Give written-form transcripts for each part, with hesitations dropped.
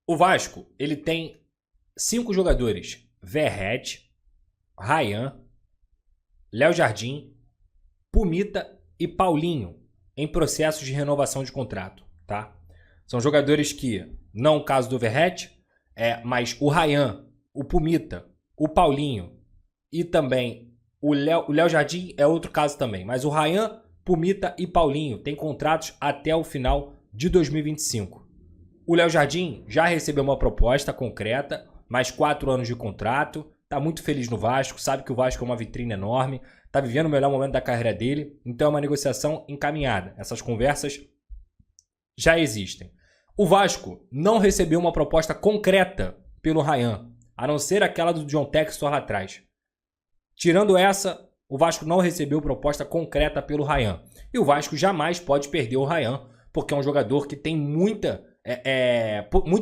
O Vasco, ele tem 5 jogadores. Verratti, Ryan, Léo Jardim, Pumita e Paulinho em processos de renovação de contrato, tá? São jogadores que, não o caso do Verratti, mas o Ryan, o Pumita, o Paulinho e também o Léo Jardim é outro caso também. Mas o Ryan, Pumita e Paulinho têm contratos até o final de 2025. O Léo Jardim já recebeu uma proposta concreta, mais 4 anos de contrato, tá muito feliz no Vasco, sabe que o Vasco é uma vitrine enorme, tá vivendo o melhor momento da carreira dele, então é uma negociação encaminhada. Essas conversas já existem. O Vasco não recebeu uma proposta concreta pelo Ryan, a não ser aquela do John Textor lá atrás. Tirando essa, o Vasco não recebeu proposta concreta pelo Ryan. E o Vasco jamais pode perder o Ryan, porque é um jogador que tem muito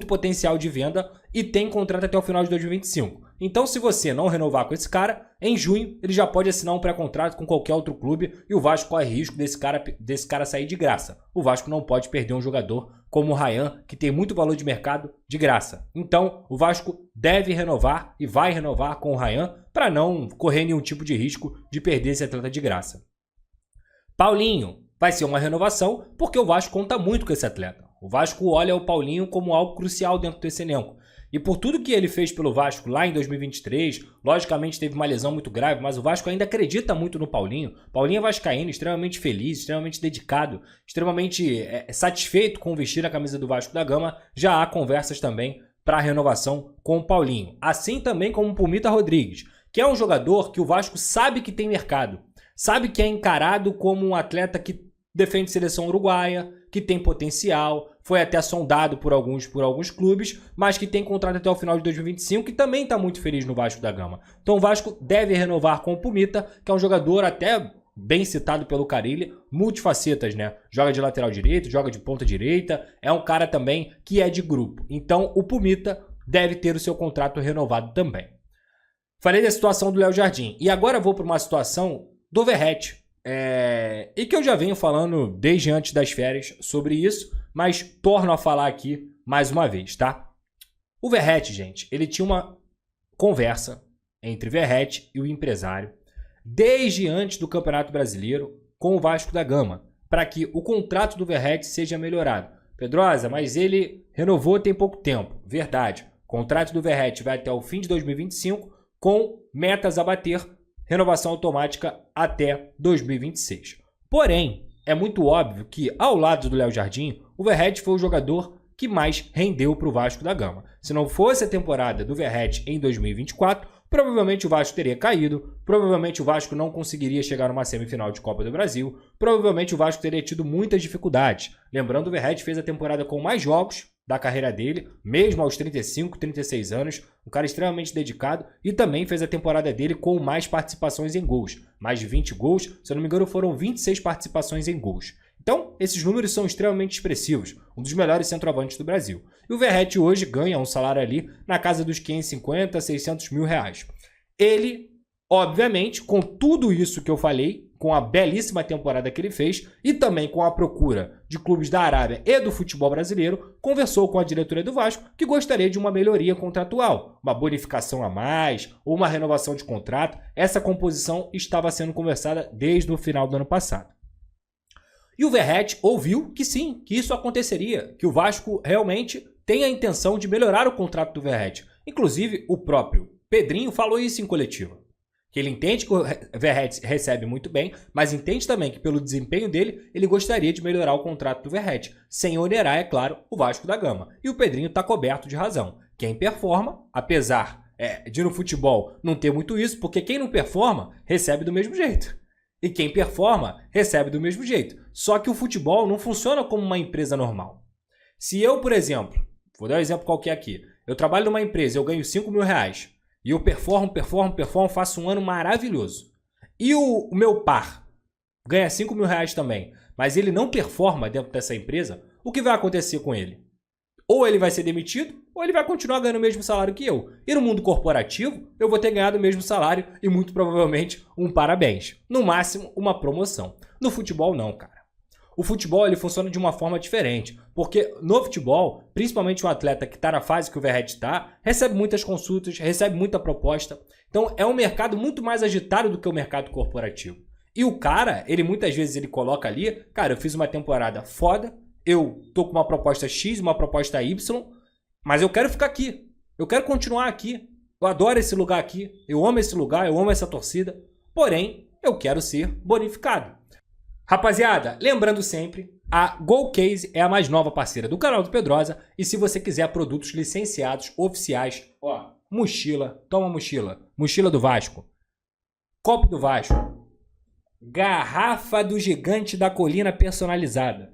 potencial de venda e tem contrato até o final de 2025. Então, se você não renovar com esse cara, em junho ele já pode assinar um pré-contrato com qualquer outro clube e o Vasco corre risco desse cara sair de graça. O Vasco não pode perder um jogador como o Ryan, que tem muito valor de mercado, de graça. Então, o Vasco deve renovar e vai renovar com o Ryan para não correr nenhum tipo de risco de perder esse atleta de graça. Paulinho vai ser uma renovação porque o Vasco conta muito com esse atleta. O Vasco olha o Paulinho como algo crucial dentro desse elenco. E por tudo que ele fez pelo Vasco lá em 2023, logicamente teve uma lesão muito grave, mas o Vasco ainda acredita muito no Paulinho. Paulinho é vascaíno, extremamente feliz, extremamente dedicado, extremamente satisfeito com vestir a camisa do Vasco da Gama. Já há conversas também para a renovação com o Paulinho. Assim também como o Pumita Rodrigues, que é um jogador que o Vasco sabe que tem mercado. Sabe que é encarado como um atleta que defende seleção uruguaia, que tem potencial, foi até sondado por alguns clubes, mas que tem contrato até o final de 2025 e também está muito feliz no Vasco da Gama. Então o Vasco deve renovar com o Pumita, que é um jogador até bem citado pelo Carille, multifacetas, né? Joga de lateral direito, joga de ponta direita, é um cara também que é de grupo. Então o Pumita deve ter o seu contrato renovado também. Falei da situação do Léo Jardim e agora vou para uma situação do Verratti. E que eu já venho falando desde antes das férias sobre isso, mas torno a falar aqui mais uma vez, tá? O Verratti, gente, ele tinha uma conversa entre Verratti e o empresário desde antes do Campeonato Brasileiro com o Vasco da Gama, para que o contrato do Verratti seja melhorado. Pedrosa, mas ele renovou tem pouco tempo. Verdade. O contrato do Verratti vai até o fim de 2025 com metas a bater, renovação automática até 2026. Porém, é muito óbvio que, ao lado do Léo Jardim, o Verratti foi o jogador que mais rendeu para o Vasco da Gama. Se não fosse a temporada do Verratti em 2024, provavelmente o Vasco teria caído, provavelmente o Vasco não conseguiria chegar numa semifinal de Copa do Brasil, provavelmente o Vasco teria tido muitas dificuldades. Lembrando, o Verratti fez a temporada com mais jogos da carreira dele, mesmo aos 35, 36 anos, um cara extremamente dedicado, e também fez a temporada dele com mais participações em gols. Mais de 20 gols, se eu não me engano foram 26 participações em gols. Então, esses números são extremamente expressivos, um dos melhores centroavantes do Brasil. E o Verratti hoje ganha um salário ali na casa dos 550, 600 mil reais. Ele, obviamente, com tudo isso que eu falei, com a belíssima temporada que ele fez e também com a procura de clubes da Arábia e do futebol brasileiro, conversou com a diretoria do Vasco que gostaria de uma melhoria contratual, uma bonificação a mais ou uma renovação de contrato. Essa composição estava sendo conversada desde o final do ano passado. E o Verratti ouviu que sim, que isso aconteceria, que o Vasco realmente tem a intenção de melhorar o contrato do Verratti. Inclusive, o próprio Pedrinho falou isso em coletiva. Que ele entende que o Verratti recebe muito bem, mas entende também que pelo desempenho dele, ele gostaria de melhorar o contrato do Verratti, sem onerar, é claro, o Vasco da Gama. E o Pedrinho está coberto de razão. Quem performa, apesar de no futebol não ter muito isso, porque quem não performa, recebe do mesmo jeito. E quem performa, recebe do mesmo jeito. Só que o futebol não funciona como uma empresa normal. Se eu, por exemplo, vou dar um exemplo qualquer aqui, eu trabalho numa empresa, eu ganho 5 mil reais, e eu performo, faço um ano maravilhoso. E o meu par ganha 5 mil reais também, mas ele não performa dentro dessa empresa, o que vai acontecer com ele? Ou ele vai ser demitido, ou ele vai continuar ganhando o mesmo salário que eu. E no mundo corporativo, eu vou ter ganhado o mesmo salário e muito provavelmente um parabéns. No máximo, uma promoção. No futebol, não, cara. O futebol ele funciona de uma forma diferente, porque no futebol, principalmente um atleta que está na fase que o Verratti está, recebe muitas consultas, recebe muita proposta. Então é um mercado muito mais agitado do que o mercado corporativo. E o cara, ele muitas vezes ele coloca ali, cara, eu fiz uma temporada foda, eu tô com uma proposta X, uma proposta Y, mas eu quero ficar aqui, eu quero continuar aqui, eu adoro esse lugar aqui, eu amo esse lugar, eu amo essa torcida, porém, eu quero ser bonificado. Rapaziada, lembrando sempre, a GoCase é a mais nova parceira do canal do Pedrosa e se você quiser produtos licenciados, oficiais, ó, mochila, toma mochila, mochila do Vasco, copo do Vasco, garrafa do Gigante da Colina personalizada,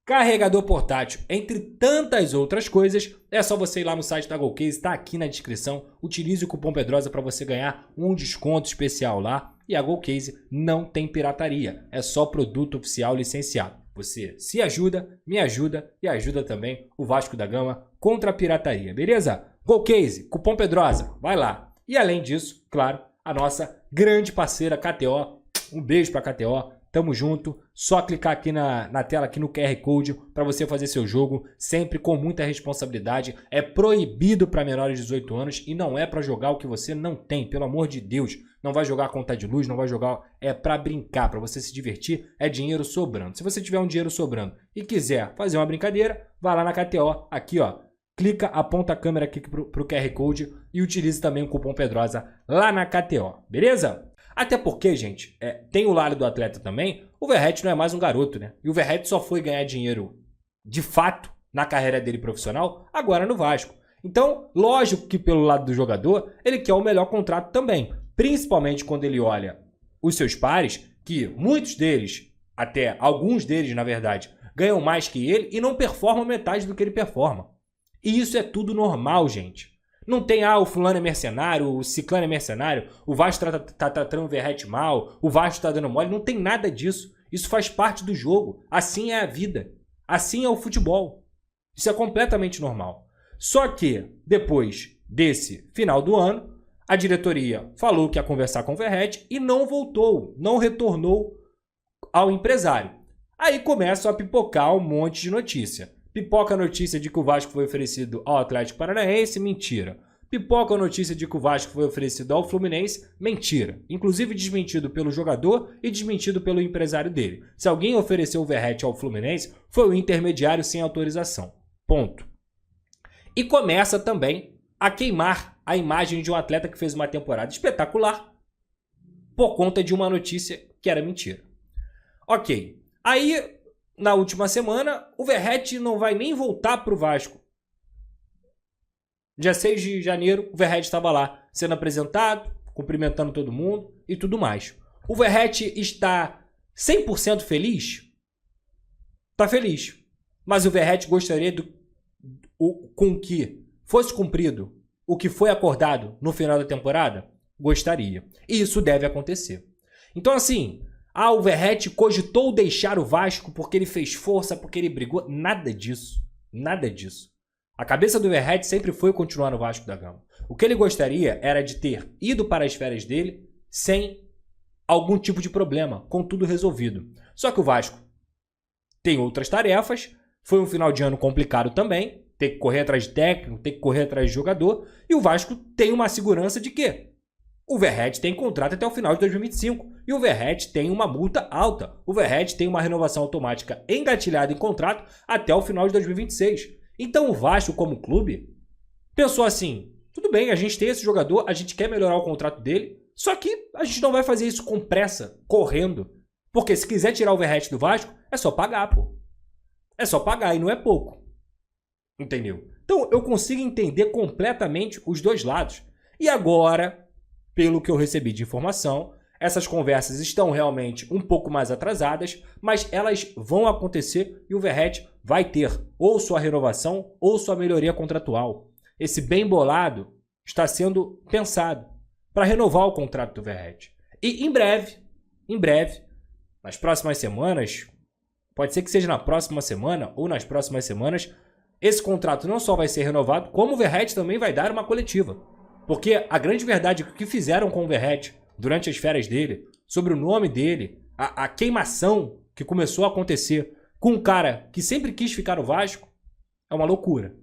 carregador portátil, entre tantas outras coisas, é só você ir lá no site da GoCase, está aqui na descrição, utilize o cupom Pedrosa para você ganhar um desconto especial lá. E a GoCase não tem pirataria, é só produto oficial licenciado. Você se ajuda, me ajuda e ajuda também o Vasco da Gama contra a pirataria, beleza? GoCase, cupom Pedrosa, vai lá. E além disso, claro, a nossa grande parceira KTO, um beijo pra KTO, tamo junto, só clicar aqui na tela, aqui no QR Code para você fazer seu jogo, sempre com muita responsabilidade, é proibido para menores de 18 anos e não é para jogar o que você não tem, pelo amor de Deus. Não vai jogar conta de luz, não vai jogar... É pra brincar, pra você se divertir, é dinheiro sobrando. Se você tiver um dinheiro sobrando e quiser fazer uma brincadeira, vai lá na KTO, aqui ó, clica, aponta a câmera aqui pro QR Code e utilize também o cupom Pedrosa lá na KTO, beleza? Até porque, gente, tem o lado do atleta também, o Verratti não é mais um garoto, né? E o Verratti só foi ganhar dinheiro, de fato, na carreira dele profissional, agora no Vasco. Então, lógico que pelo lado do jogador, ele quer o melhor contrato também. Principalmente quando ele olha os seus pares, que muitos deles, até alguns deles, na verdade, ganham mais que ele e não performam metade do que ele performa. E isso é tudo normal, gente. Não tem, o fulano é mercenário, o ciclano é mercenário, o Vasco tá tratando o Verratti mal, o Vasco tá dando mole, não tem nada disso. Isso faz parte do jogo. Assim é a vida. Assim é o futebol. Isso é completamente normal. Só que, depois desse final do ano, a diretoria falou que ia conversar com o Verratti e não voltou, não retornou ao empresário. Aí começam a pipocar um monte de notícia. Pipoca a notícia de que o Vasco foi oferecido ao Atlético Paranaense, mentira. Pipoca a notícia de que o Vasco foi oferecido ao Fluminense, mentira. Inclusive desmentido pelo jogador e desmentido pelo empresário dele. Se alguém ofereceu o Verratti ao Fluminense, foi o intermediário sem autorização. Ponto. E começa também a queimar a imagem de um atleta que fez uma temporada espetacular por conta de uma notícia que era mentira. Ok. Aí, na última semana, o Verratti não vai nem voltar para o Vasco. Dia 6 de janeiro, o Verratti estava lá, sendo apresentado, cumprimentando todo mundo e tudo mais. O Verratti está 100% feliz? Está feliz. Mas o Verratti gostaria com que fosse cumprido o que foi acordado no final da temporada? Gostaria. E isso deve acontecer. Então assim, o Verratti cogitou deixar o Vasco porque ele fez força, porque ele brigou. Nada disso. Nada disso. A cabeça do Verratti sempre foi continuar no Vasco da Gama. O que ele gostaria era de ter ido para as férias dele sem algum tipo de problema, com tudo resolvido. Só que o Vasco tem outras tarefas, foi um final de ano complicado também, tem que correr atrás de técnico, tem que correr atrás de jogador, e o Vasco tem uma segurança de que o Verratti tem contrato até o final de 2025, e o Verratti tem uma multa alta, o Verratti tem uma renovação automática engatilhada em contrato até o final de 2026. Então o Vasco, como clube, pensou assim, tudo bem, a gente tem esse jogador, a gente quer melhorar o contrato dele, só que a gente não vai fazer isso com pressa, correndo, porque se quiser tirar o Verratti do Vasco, é só pagar, pô. É só pagar e não é pouco. Entendeu? Então eu consigo entender completamente os dois lados. E agora, pelo que eu recebi de informação, essas conversas estão realmente um pouco mais atrasadas, mas elas vão acontecer e o Verratti vai ter ou sua renovação ou sua melhoria contratual. Esse bem bolado está sendo pensado para renovar o contrato do Verratti. E em breve, nas próximas semanas, pode ser que seja na próxima semana ou nas próximas semanas, esse contrato não só vai ser renovado, como o Verratti também vai dar uma coletiva. Porque a grande verdade é que o que fizeram com o Verratti durante as férias dele, sobre o nome dele, a queimação que começou a acontecer com um cara que sempre quis ficar no Vasco, é uma loucura,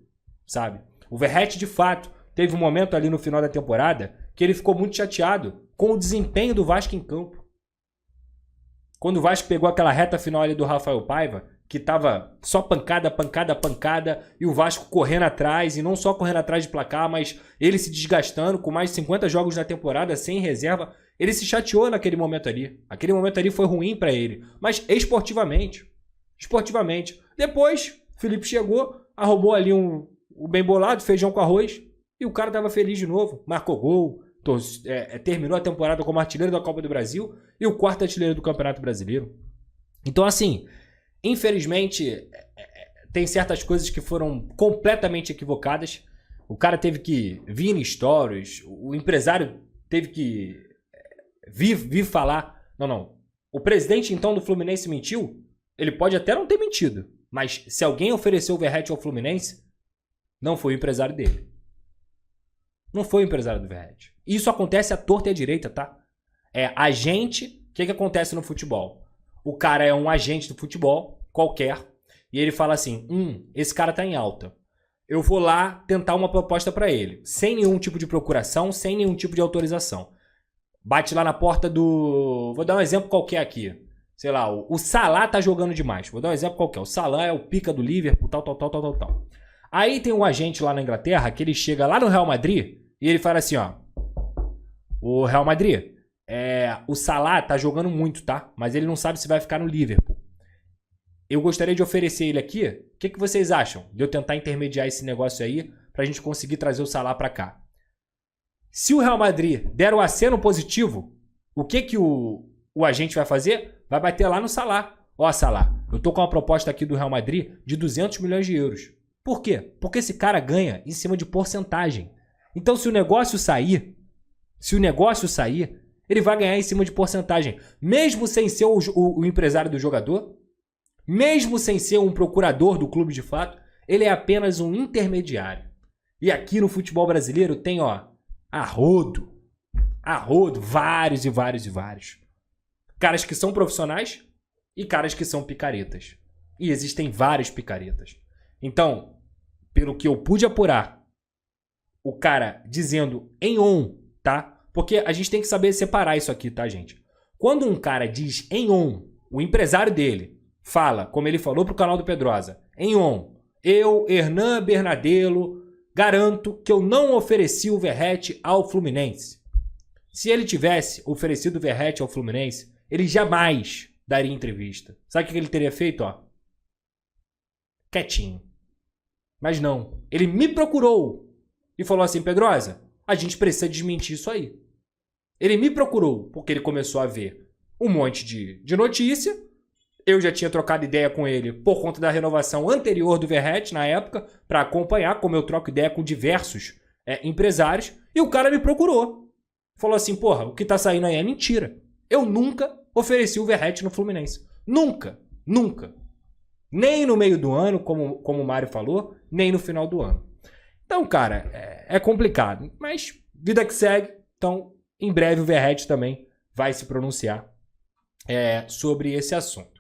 sabe? O Verratti, de fato, teve um momento ali no final da temporada que ele ficou muito chateado com o desempenho do Vasco em campo. Quando o Vasco pegou aquela reta final ali do Rafael Paiva, que tava só pancada, pancada, pancada, e o Vasco correndo atrás, e não só correndo atrás de placar, mas ele se desgastando com mais de 50 jogos na temporada, sem reserva, ele se chateou naquele momento ali. Aquele momento ali foi ruim pra ele, mas esportivamente. Depois, Felipe chegou, arrumou ali o bem bolado, feijão com arroz, e o cara tava feliz de novo, marcou gol, terminou a temporada como artilheiro da Copa do Brasil e o quarto artilheiro do Campeonato Brasileiro. Então, assim, infelizmente, tem certas coisas que foram completamente equivocadas. O cara teve que vir em stories, o empresário teve que vir falar. Não. O presidente, então, do Fluminense mentiu? Ele pode até não ter mentido, mas se alguém ofereceu o Verratti ao Fluminense, não foi o empresário dele. Não foi o empresário do Verratti. Isso acontece à torta e à direita, tá? O que acontece no futebol? O cara é um agente do futebol, qualquer, e ele fala assim, esse cara tá em alta. Eu vou lá tentar uma proposta pra ele, sem nenhum tipo de procuração, sem nenhum tipo de autorização. Bate lá na porta do... Vou dar um exemplo qualquer aqui. Sei lá, o Salah tá jogando demais. Vou dar um exemplo qualquer. O Salah é o pica do Liverpool, tal. Aí tem um agente lá na Inglaterra que ele chega lá no Real Madrid e ele fala assim, ó. O Real Madrid, o Salah tá jogando muito, tá? Mas ele não sabe se vai ficar no Liverpool. Eu gostaria de oferecer ele aqui. O que vocês acham de eu tentar intermediar esse negócio aí pra gente conseguir trazer o Salah pra cá? Se o Real Madrid der o aceno positivo, o que o agente vai fazer? Vai bater lá no Salah. Ó, Salah, eu tô com uma proposta aqui do Real Madrid de 200 milhões de euros. Por quê? Porque esse cara ganha em cima de porcentagem. Então, se o negócio sair, ele vai ganhar em cima de porcentagem. Mesmo sem ser o empresário do jogador, mesmo sem ser um procurador do clube de fato, ele é apenas um intermediário. E aqui no futebol brasileiro tem, ó, a rodo, vários e vários. Caras que são profissionais e caras que são picaretas. E existem vários picaretas. Então, pelo que eu pude apurar, o cara dizendo em on, tá? Porque a gente tem que saber separar isso aqui, tá, gente? Quando um cara diz em on, o empresário dele fala, como ele falou pro canal do Pedrosa, em on, eu, Hernan Bernardelo, garanto que eu não ofereci o Verratti ao Fluminense. Se ele tivesse oferecido o Verratti ao Fluminense, ele jamais daria entrevista. Sabe o que ele teria feito, ó? Quietinho. Mas não. Ele me procurou e falou assim, Pedrosa, a gente precisa desmentir isso aí. Ele me procurou porque ele começou a ver um monte de notícia. Eu já tinha trocado ideia com ele por conta da renovação anterior do Verratti na época, para acompanhar, como eu troco ideia com diversos empresários. E o cara me procurou. Falou assim, porra, o que tá saindo aí é mentira. Eu nunca ofereci o Verratti no Fluminense. Nunca. Nem no meio do ano, como o Mário falou, nem no final do ano. Então, cara, é complicado. Mas vida que segue. Então, em breve o Verratti também vai se pronunciar sobre esse assunto.